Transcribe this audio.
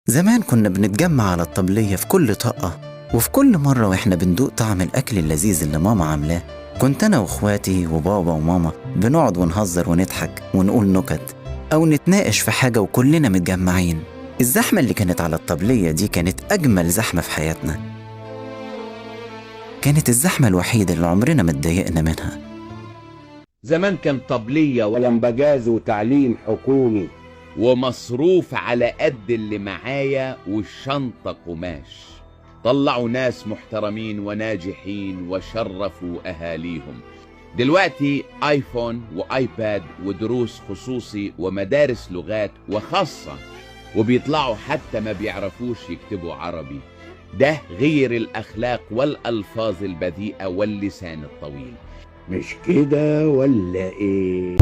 زمان كنا بنتجمع على الطبلية في كل طاقة، وفي كل مرة واحنا بندوق طعم الأكل اللذيذ اللي ماما عاملاه. كنت أنا وإخواتي وبابا وماما بنقعد ونهزر ونضحك ونقول نكت أو نتناقش في حاجة وكلنا متجمعين. الزحمة اللي كانت على الطبلية دي كانت أجمل زحمة في حياتنا، كانت الزحمة الوحيدة اللي عمرنا ما اتضايقنا منها. زمان كان طبلية ولمبجاز وتعليم حكومي ومصروف على قد اللي معايا والشنطة قماش. طلعوا ناس محترمين وناجحين وشرفوا أهاليهم. دلوقتي آيفون وآيباد ودروس خصوصي ومدارس لغات وخاصة، وبيطلعوا حتى ما بيعرفوش يكتبوا عربي. ده غير الأخلاق والألفاظ البذيئة واللسان الطويل. مش كده ولا ايه؟